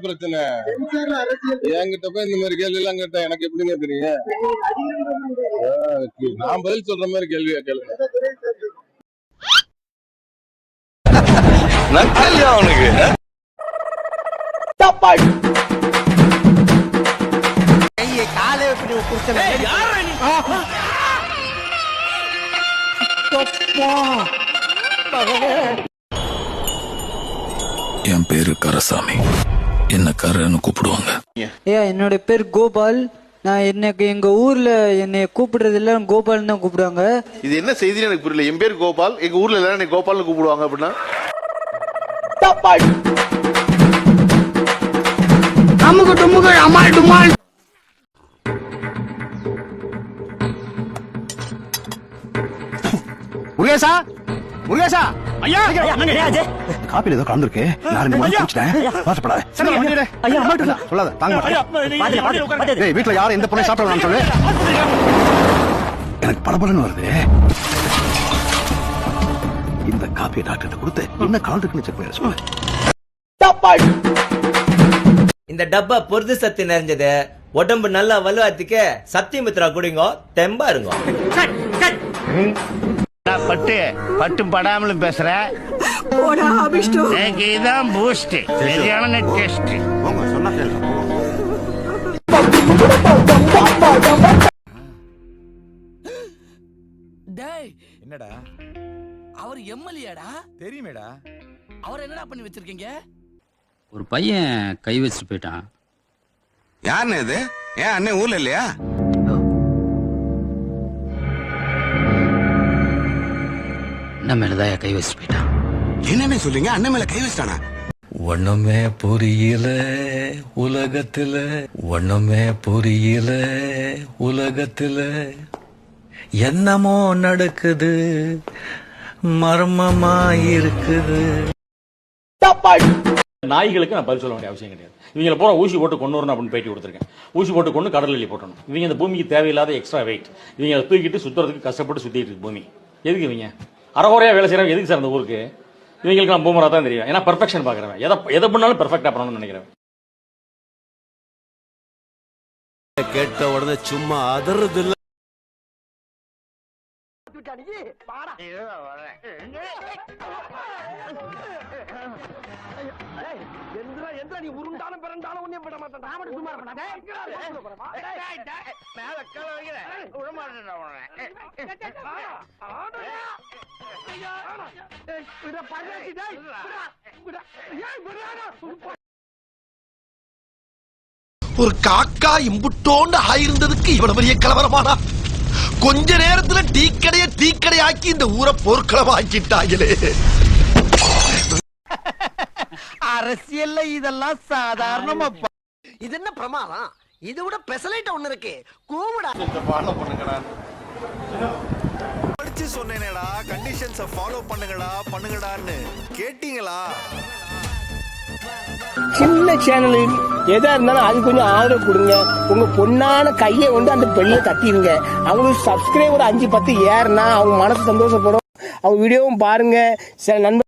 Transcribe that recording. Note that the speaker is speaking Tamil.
பிரச்சனை என்கிட்ட போய் இந்த மாதிரி கேள்வி எல்லாம் கேட்டா எனக்கு எப்படிங்க தெரியும்? நான் பதில் சொல்ற மாதிரி கேள்வியா கேளுங்க. அவனுக்கு என் பேரு கரசாமி, என்ன கரன்னு கூப்பிடுவாங்க. என்னோட பேர் கோபால். நான் எனக்கு எங்க ஊர்ல என்னை கூப்பிடுறது எல்லாம் கோபால் தான் கூப்பிடுவாங்க. இது என்ன செய்தி எனக்கு புரியல. என் பேர் கோபால், எங்க ஊர்ல எல்லாரும் என்னை கோபால்னு கூப்பிடுவாங்க அப்படின்னா முருகேசா, முருகேசா, ஐயா காப்பில ஏதோ கலந்துருக்கு. நான் வாசப்படாத சொல்லாத, தாங்க மாட்டேன். வீட்டுல யாரும் எந்த பொண்ணை சாப்பிடலாம் சொல்லு. எனக்கு பலபலன்னு வருது. இந்த காப்பியை டாக்டர் கொடுத்து என்ன கலந்துருக்குன்னு செக் பண்ணி சொல்லு. இந்த டப்பா பொருது சத்து நிறைஞ்சது. உடம்பு நல்லா வலுவாத்துக்கு சத்தியமித்ரா குடிங்க, தெம்பா இருங்க. பட்டு பட்டும் படாமலும் பேசுற. இதான் பூஸ்ட், சரியான டேஸ்ட். என்னடா அவர் எம்எல்ஏடா? தெரியுமேடா. அவர் என்னடா பண்ணி வச்சிருக்கீங்க? ஒரு பையன் கை வச்சுட்டு போயிட்டான். யாருன்னு இது? ஏன் அண்ணன் ஊர்ல இல்லையா? அண்ணன் மேலதான் கை வச்சுட்டு போயிட்டான். என்னன்னு சொல்றீங்க? அண்ணன் மேல கை வச்சிட்டானா? ஒண்ணுமே புரியல உலகத்துல, ஒண்ணுமே புரியல உலகத்துல, என்னமோ நடக்குது, மர்மமா இருக்குது. நாய்களுக்கு நான் பதில் சொல்ல வேண்டிய அவசியம் கிடையாது. இவங்களை போற ஊசி போட்டு கொண்டு வரணும் அப்படின்னு பேட்டி கொடுத்துருக்கேன். ஊசி போட்டு கொண்டு கடலில் போட்டணும். இவங்க இந்த பூமிக்கு தேவையில்லாத எக்ஸ்ட்ரா வெயிட். இவங்க தூக்கிட்டு சுத்துறதுக்கு கஷ்டப்பட்டு சுத்திட்டு இருக்கு பூமி. எதுக்கு இவங்க அறகுறையா வேலை செய்யறவங்க? எதுக்கு சார் அந்த ஊருக்கு? இவங்களுக்கு நான் பூமரா தான் தெரியும். ஏன்னா பெர்ஃபெக்ஷன் பாக்குறேன். எதை பண்ணாலும் பெர்ஃபெக்டா பண்ணணும்னு நினைக்கிறேன். கேட்ட உடனே சும்மா அதறது இல்ல. நீ உருண்டாலும் பிறந்தாலும் உன்னை விட மாட்டேன். சும்மா ஒரு காக்கா இம்புட்டோண்டு ஆயிருந்ததுக்கு இவ்வளவு பெரிய கலவரமானா? கொஞ்ச நேரத்துல டீக்கடைய ஆக்கி இந்த ஊரை போர்க்களம் ஆக்கிட்டாங்களே. அரசியல்ல இதெல்லாம் சாதாரணமா. இது என்ன பிரமாதம்? இது விட பெசலைட் ஒண்ணு இருக்கு. கூவுடா. ஃபாலோ பண்ணுங்கடா. படிச்சு சொன்னேனேடா, கண்டிஷன்ஸை ஃபாலோ பண்ணுங்கடான்னு கேட்டீங்களா? சின்ன சேனல் எதா இருந்தாலும் அது கொஞ்சம் ஆதரவு கொடுங்க. உங்க பொண்ணான கையை கொண்டு அந்த பெல்ல தட்டிடுங்க. அவங்களுக்கு சப்ஸ்கிரைபர் 5-10 ஏறுனா அவங்க மனசு சந்தோஷப்படும். அவங்க வீடியோவும் பாருங்க. சில நண்பர்